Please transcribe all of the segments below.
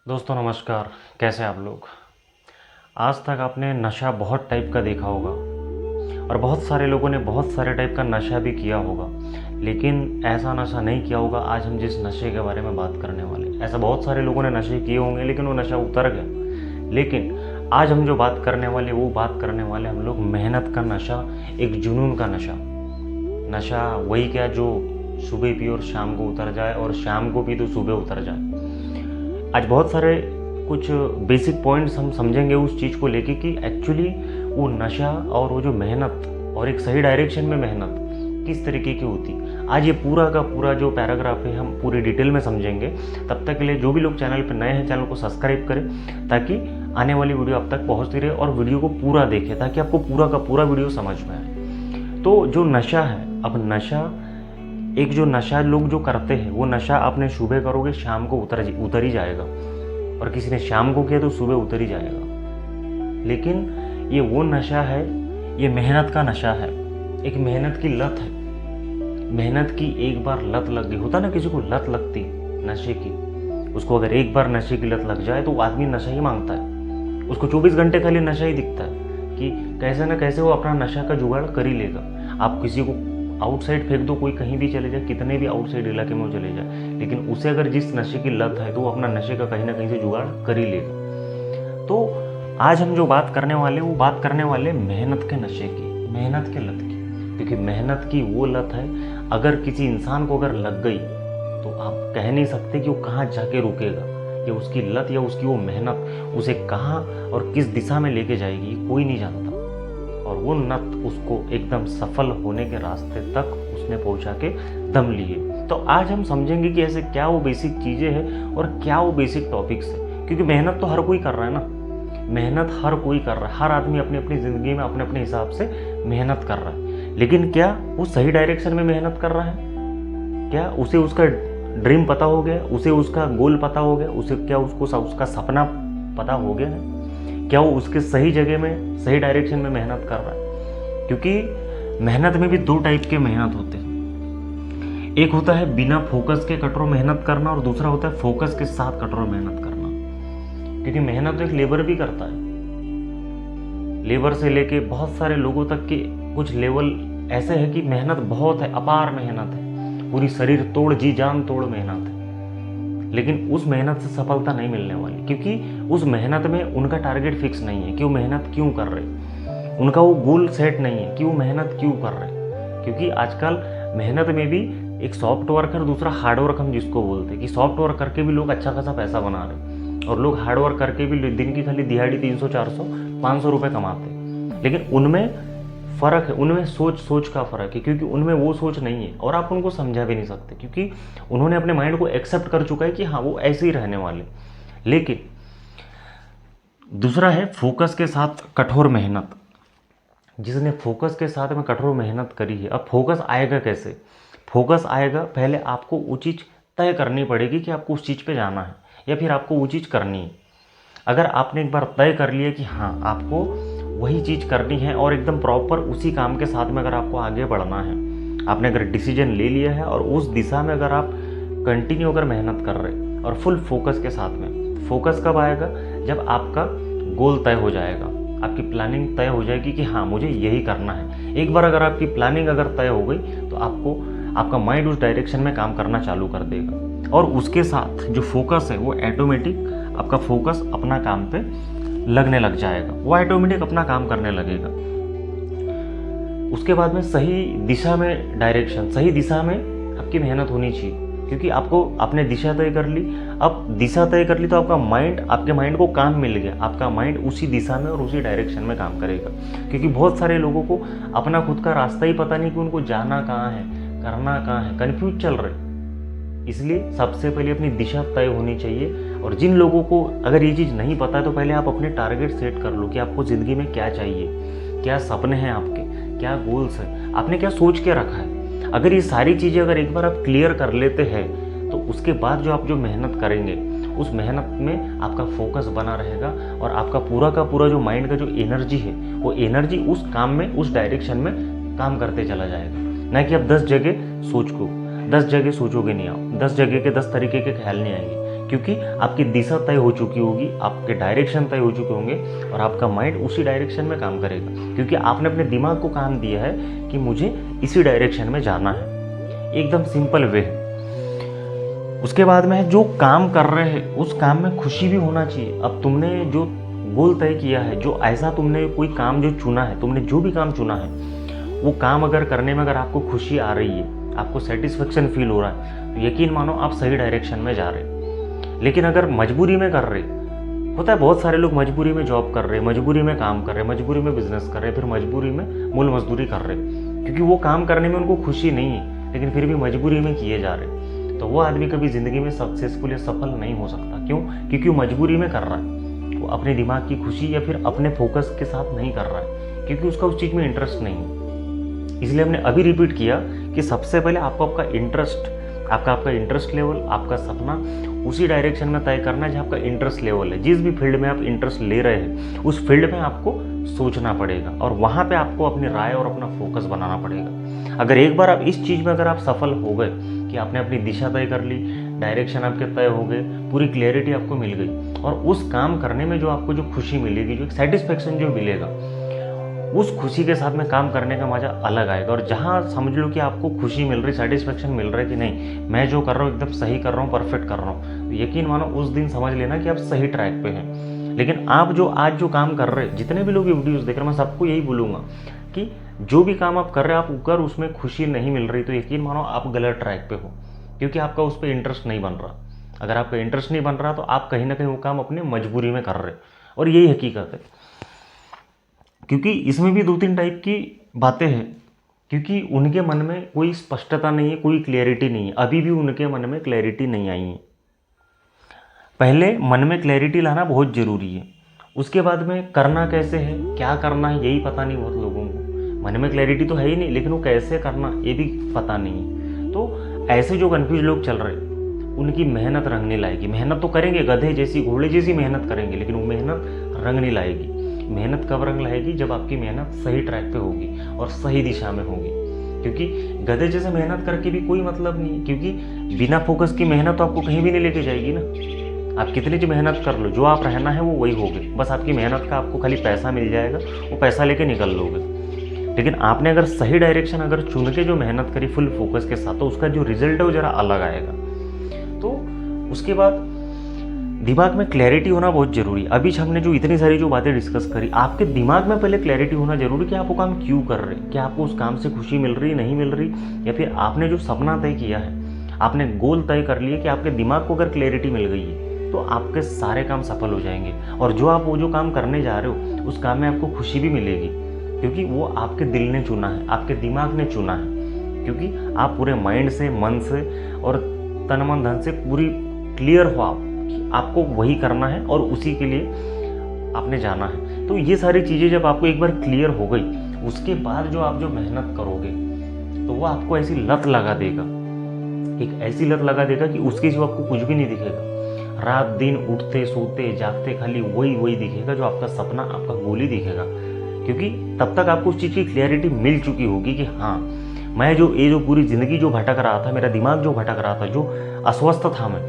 दोस्तों नमस्कार। कैसे आप लोग। आज तक आपने नशा बहुत टाइप का देखा होगा और बहुत सारे लोगों ने बहुत सारे टाइप का नशा भी किया होगा, लेकिन ऐसा नशा नहीं किया होगा आज हम जिस नशे के बारे में बात करने वाले। ऐसा बहुत सारे लोगों ने नशे किए होंगे लेकिन वो नशा उतर गया। लेकिन आज हम जो बात करने वाले हम लोग मेहनत का नशा, एक जुनून का नशा। नशा वही क्या जो सुबह पी और शाम को उतर जाए और शाम को पी तो सुबह उतर जाए। आज बहुत सारे कुछ बेसिक पॉइंट्स हम समझेंगे उस चीज़ को लेके कि एक्चुअली वो नशा और वो जो मेहनत और एक सही डायरेक्शन में मेहनत किस तरीके की होती। आज ये पूरा का पूरा जो पैराग्राफ है हम पूरी डिटेल में समझेंगे। तब तक के लिए जो भी लोग चैनल पर नए हैं चैनल को सब्सक्राइब करें ताकि आने वाली वीडियो आप तक पहुँचती रहे और वीडियो को पूरा देखें ताकि आपको पूरा का पूरा वीडियो समझ में आए। तो जो नशा है, अब नशा एक जो नशा लोग जो करते हैं वो नशा आपने सुबह करोगे शाम को उतर ही जाएगा, और किसी ने शाम को किया तो सुबह उतर ही जाएगा। लेकिन ये वो नशा है, ये मेहनत का नशा है, एक मेहनत की लत है। मेहनत की एक बार लत लग गई, होता ना किसी को लत लगती नशे की, उसको अगर एक बार नशे की लत लग जाए तो आदमी नशा ही मांगता है। उसको 24 घंटे खाली नशा ही दिखता है कि कैसे ना कैसे वो अपना नशा का जुगाड़ कर ही लेगा। आप किसी को आउटसाइड फेंक दो, कोई कहीं भी चले जाए, कितने भी आउटसाइड इलाके में वो चले जाए, लेकिन उसे अगर जिस नशे की लत है तो वो अपना नशे का कहीं ना कहीं से जुगाड़ कर ही लेगा। तो आज हम जो बात करने वाले मेहनत के नशे की, मेहनत के लत की। क्योंकि मेहनत की वो लत है, अगर किसी इंसान को अगर लग गई तो आप कह नहीं सकते कि वो कहाँ जाके रुकेगा। या उसकी लत या उसकी वो मेहनत उसे कहाँ और किस दिशा में लेके जाएगी कोई नहीं जानता। और वो नत उसको एकदम सफल होने के रास्ते तक उसने पहुंचा के दम लिए। तो आज हम समझेंगे कि ऐसे क्या वो बेसिक चीज़ें हैं और क्या वो बेसिक टॉपिक्स है। क्योंकि मेहनत तो हर कोई कर रहा है ना, मेहनत हर कोई कर रहा है, हर आदमी अपनी अपनी ज़िंदगी में अपने अपने हिसाब से मेहनत कर रहा है। लेकिन क्या वो सही डायरेक्शन में मेहनत कर रहा है? क्या उसे उसका ड्रीम पता हो गया, उसे उसका गोल पता हो गया, उसे क्या उसको उसका सपना पता हो गया है? क्या वो उसके सही जगह में सही डायरेक्शन में मेहनत कर रहा है? क्योंकि मेहनत में भी दो टाइप के मेहनत होते हैं। एक होता है बिना फोकस के कठोर मेहनत करना और दूसरा होता है फोकस के साथ कठोर मेहनत करना। क्योंकि मेहनत तो एक लेबर भी करता है, लेबर से लेके बहुत सारे लोगों तक के कुछ लेवल ऐसे है कि मेहनत बहुत है, अपार मेहनत है, पूरी शरीर तोड़ जी जान तोड़ मेहनत है। लेकिन उस मेहनत से सफलता नहीं मिलने वाली, क्योंकि उस मेहनत में उनका टारगेट फिक्स नहीं है कि वो मेहनत क्यों कर रहे, उनका वो गोल सेट नहीं है कि वो मेहनत क्यों कर रहे। क्योंकि आजकल मेहनत में भी एक सॉफ्ट वर्क और दूसरा हार्ड वर्क हम जिसको बोलते हैं कि सॉफ्ट वर्क करके भी लोग अच्छा खासा पैसा बना रहे और लोग हार्ड वर्क करके भी दिन की खाली दिहाड़ी 300 400 500 रुपये कमाते हैं। लेकिन उनमें फ़र्क है, उनमें सोच का फ़र्क है, क्योंकि उनमें वो सोच नहीं है और आप उनको समझा भी नहीं सकते क्योंकि उन्होंने अपने माइंड को एक्सेप्ट कर चुका है कि हाँ वो ऐसे ही रहने वाले। लेकिन दूसरा है फोकस के साथ कठोर मेहनत। जिसने फोकस के साथ में कठोर मेहनत करी है, अब फोकस आएगा कैसे? फोकस आएगा, पहले आपको वो चीज़ तय करनी पड़ेगी कि आपको उस चीज़ पे जाना है या फिर आपको वो चीज़ करनी है। अगर आपने एक बार तय कर लिया कि हाँ आपको वही चीज़ करनी है और एकदम प्रॉपर उसी काम के साथ में अगर आपको आगे बढ़ना है, आपने अगर डिसीजन ले लिया है और उस दिशा में अगर आप कंटिन्यू अगर मेहनत कर रहे और फुल फोकस के साथ में। फोकस कब आएगा? जब आपका गोल तय हो जाएगा, आपकी प्लानिंग तय हो जाएगी कि हाँ मुझे यही करना है। एक बार अगर आपकी प्लानिंग अगर तय हो गई तो आपका माइंड उस डायरेक्शन में काम करना चालू कर देगा और उसके साथ जो फोकस है वो ऑटोमेटिक आपका फोकस अपना काम पे लगने लग जाएगा, वो ऑटोमेटिक अपना काम करने लगेगा। उसके बाद में सही दिशा में डायरेक्शन, सही दिशा में आपकी मेहनत होनी चाहिए, क्योंकि आपने दिशा तय कर ली। अब दिशा तय कर ली तो आपके माइंड को काम मिल गया, आपका माइंड उसी दिशा में और उसी डायरेक्शन में काम करेगा। क्योंकि बहुत सारे लोगों को अपना खुद का रास्ता ही पता नहीं कि उनको जाना कहाँ है, करना कहाँ है, कन्फ्यूज चल रहे। इसलिए सबसे पहले अपनी दिशा तय होनी चाहिए। और जिन लोगों को अगर ये चीज़ नहीं पता है तो पहले आप अपने टारगेट सेट कर लो कि आपको ज़िंदगी में क्या चाहिए, क्या सपने हैं आपके, क्या गोल्स हैं, आपने क्या सोच के रखा है। अगर ये सारी चीज़ें अगर एक बार आप क्लियर कर लेते हैं तो उसके बाद जो आप जो मेहनत करेंगे उस मेहनत में आपका फोकस बना रहेगा और आपका पूरा का पूरा जो माइंड का जो एनर्जी है वो एनर्जी उस काम में, उस डायरेक्शन में काम करते चला जाएगा। ना कि आप 10 जगह सोचोगे नहीं, आप 10 जगह के 10 तरीके के ख्याल नहीं आएंगे। क्योंकि आपकी दिशा तय हो चुकी होगी, आपके डायरेक्शन तय हो चुके होंगे और आपका माइंड उसी डायरेक्शन में काम करेगा, क्योंकि आपने अपने दिमाग को काम दिया है कि मुझे इसी डायरेक्शन में जाना है। एकदम सिंपल वे है। उसके बाद में जो काम कर रहे हैं उस काम में खुशी भी होना चाहिए। अब तुमने जो गोल तय किया है, जो ऐसा तुमने कोई काम जो चुना है, तुमने जो भी काम चुना है, वो काम अगर करने में अगर आपको खुशी आ रही है, आपको सेटिस्फेक्शन फील हो रहा है, तो यकीन मानो आप सही डायरेक्शन में जा रहे हैं। लेकिन अगर मजबूरी में कर रहे, होता है बहुत सारे लोग मजबूरी में जॉब कर रहे हैं, मजबूरी में काम कर रहे हैं, मजबूरी में बिजनेस कर रहे हैं, फिर मजबूरी में मूल मजदूरी कर रहे हैं, क्योंकि वो काम करने में उनको खुशी नहीं है, लेकिन फिर भी मजबूरी में किए जा रहे हैं। तो वो आदमी कभी ज़िंदगी में सक्सेसफुल या सफल नहीं हो सकता। क्यों? क्योंकि वो मजबूरी में कर रहा है, वो अपने दिमाग की खुशी या फिर अपने फोकस के साथ नहीं कर रहा है, क्योंकि उसका उस चीज़ में इंटरेस्ट नहीं है। इसलिए हमने अभी रिपीट किया कि सबसे पहले आपको आपका इंटरेस्ट लेवल, आपका सपना उसी डायरेक्शन में तय करना है जहाँ आपका इंटरेस्ट लेवल है। जिस भी फील्ड में आप इंटरेस्ट ले रहे हैं उस फील्ड में आपको सोचना पड़ेगा और वहाँ पे आपको अपनी राय और अपना फोकस बनाना पड़ेगा। अगर एक बार आप इस चीज़ में अगर आप सफल हो गए कि आपने अपनी दिशा तय कर ली, डायरेक्शन आपके तय हो गए, पूरी क्लैरिटी आपको मिल गई और उस काम करने में जो आपको जो खुशी मिलेगी, जो एक सेटिस्फेक्शन जो मिलेगा, उस खुशी के साथ में काम करने का मज़ा अलग आएगा। और जहाँ समझ लो कि आपको खुशी मिल रही, सेटिस्फेक्शन मिल रहा है कि नहीं मैं जो कर रहा हूँ एकदम सही कर रहा हूँ, परफेक्ट कर रहा हूँ, तो यकीन मानो उस दिन समझ लेना कि आप सही ट्रैक पे हैं। लेकिन आप जो आज जो काम कर रहे हैं, जितने भी लोग ये वीडियोस देख रहे हैं, मैं सबको यही बोलूँगा कि जो भी काम आप कर रहे हैं, आप अगर उसमें खुशी नहीं मिल रही तो यकीन मानो आप गलत ट्रैक पे हो, क्योंकि आपका उस पर इंटरेस्ट नहीं बन रहा। अगर आपका इंटरेस्ट नहीं बन रहा तो आप कहीं ना कहीं वो काम अपने मजबूरी में कर रहे, और यही हकीकत है। क्योंकि इसमें भी 2-3 टाइप की बातें हैं, क्योंकि उनके मन में कोई स्पष्टता नहीं है, कोई क्लैरिटी नहीं है, अभी भी उनके मन में क्लैरिटी नहीं आई है। पहले मन में क्लैरिटी लाना बहुत ज़रूरी है, उसके बाद में करना कैसे है, क्या करना है, यही पता नहीं बहुत लोगों को। मन में क्लैरिटी तो है ही नहीं, लेकिन वो कैसे करना ये भी पता नहीं है। तो ऐसे जो कन्फ्यूज लोग चल रहे उनकी मेहनत रंग नहीं लाएगी। मेहनत तो करेंगे, गधे जैसी घोड़े जैसी मेहनत करेंगे, लेकिन वो मेहनत रंग नहीं लाएगी। मेहनत कब रंग लाएगी? जब आपकी मेहनत सही ट्रैक पे होगी और सही दिशा में होगी। क्योंकि गधे जैसे मेहनत करके भी कोई मतलब नहीं है, क्योंकि बिना फोकस की मेहनत तो आपको कहीं भी नहीं लेके जाएगी ना। आप कितनी जो मेहनत कर लो, जो आप रहना है वो वही होगे, बस आपकी मेहनत का आपको खाली पैसा मिल जाएगा, वो पैसा लेके निकल लोगे। लेकिन आपने अगर सही डायरेक्शन अगर चुन के जो मेहनत करी फुल फोकस के साथ, तो उसका जो रिजल्ट है वो ज़रा अलग आएगा। तो उसके बाद दिमाग में क्लैरिटी होना बहुत ज़रूरी है। अभी हमने जो इतनी सारी जो बातें डिस्कस करी, आपके दिमाग में पहले क्लैरिटी होना जरूरी कि आप वो काम क्यों कर रहे हैं, क्या आपको उस काम से खुशी मिल रही नहीं मिल रही, या फिर आपने जो सपना तय किया है, आपने गोल तय कर लिए कि आपके दिमाग को अगर क्लैरिटी मिल गई है तो आपके सारे काम सफल हो जाएंगे। और जो आप वो जो काम करने जा रहे हो उस काम में आपको खुशी भी मिलेगी, क्योंकि वो आपके दिल ने चुना है, आपके दिमाग ने चुना है। क्योंकि आप पूरे माइंड से, मन से और तन मन धन से पूरी क्लियर हो आप कि आपको वही करना है और उसी के लिए आपने जाना है। तो ये सारी चीज़ें जब आपको एक बार क्लियर हो गई, उसके बाद जो आप जो मेहनत करोगे तो वो आपको ऐसी लत लगा देगा, एक ऐसी लत लगा देगा कि उसके सिवा आपको कुछ भी नहीं दिखेगा। रात दिन उठते सोते जागते खाली वही दिखेगा, जो आपका सपना, आपका गोल ही दिखेगा। क्योंकि तब तक आपको उस चीज़ की क्लैरिटी मिल चुकी होगी कि हाँ, मैं ये जो पूरी ज़िंदगी जो भटक रहा था, मेरा दिमाग जो भटक रहा था, जो अस्वस्थ था मैं,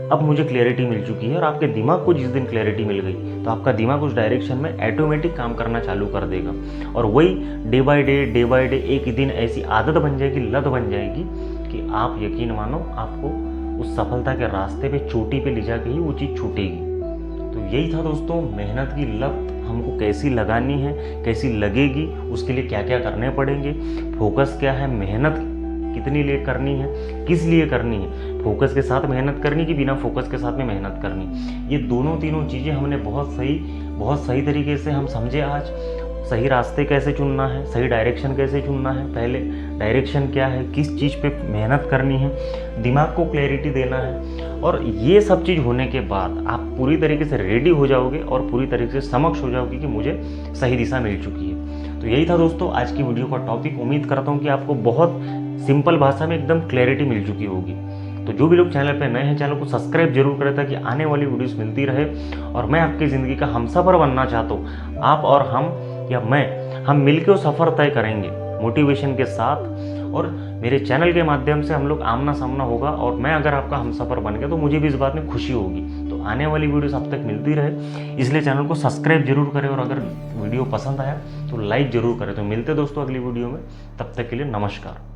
अब मुझे क्लैरिटी मिल चुकी है। और आपके दिमाग को जिस दिन क्लैरिटी मिल गई तो आपका दिमाग उस डायरेक्शन में ऑटोमेटिक काम करना चालू कर देगा, और वही डे बाय डे एक दिन ऐसी आदत बन जाएगी, लत बन जाएगी कि आप यकीन मानो आपको उस सफलता के रास्ते पे, चोटी पे ले जाके ही वो चीज़ छूटेगी। तो यही था दोस्तों, मेहनत की लत हमको कैसी लगानी है, कैसी लगेगी, उसके लिए क्या क्या करने पड़ेंगे, फोकस क्या है, मेहनत कितनी लिए करनी है, किस लिए करनी है, फोकस के साथ मेहनत करनी कि बिना फोकस के साथ में मेहनत करनी, ये तीनों चीज़ें हमने बहुत सही तरीके से हम समझे आज। सही रास्ते कैसे चुनना है, सही डायरेक्शन कैसे चुनना है, पहले डायरेक्शन क्या है, किस चीज़ पे मेहनत करनी है, दिमाग को क्लैरिटी देना है, और ये सब चीज़ होने के बाद आप पूरी तरीके से रेडी हो जाओगे और पूरी तरीके से समक्ष हो जाओगे कि मुझे सही दिशा मिल चुकी है। तो यही था दोस्तों आज की वीडियो का टॉपिक। उम्मीद करता हूँ कि आपको बहुत सिंपल भाषा में एकदम क्लैरिटी मिल चुकी होगी। तो जो भी लोग चैनल पर नए हैं, चैनल को सब्सक्राइब जरूर करें ताकि आने वाली वीडियोस मिलती रहे। और मैं आपकी ज़िंदगी का हमसफ़र बनना चाहता हूँ। आप और हम या हम मिलकर वो सफ़र तय करेंगे मोटिवेशन के साथ, और मेरे चैनल के माध्यम से हम लोग आमना सामना होगा और मैं अगर आपका हमसफ़र बन गया तो मुझे भी इस बात में खुशी होगी। तो आने वाली वीडियोस आप तक मिलती रहे, इसलिए चैनल को सब्सक्राइब जरूर करें और अगर वीडियो पसंद आया तो लाइक ज़रूर करें। तो मिलते दोस्तों अगली वीडियो में, तब तक के लिए नमस्कार।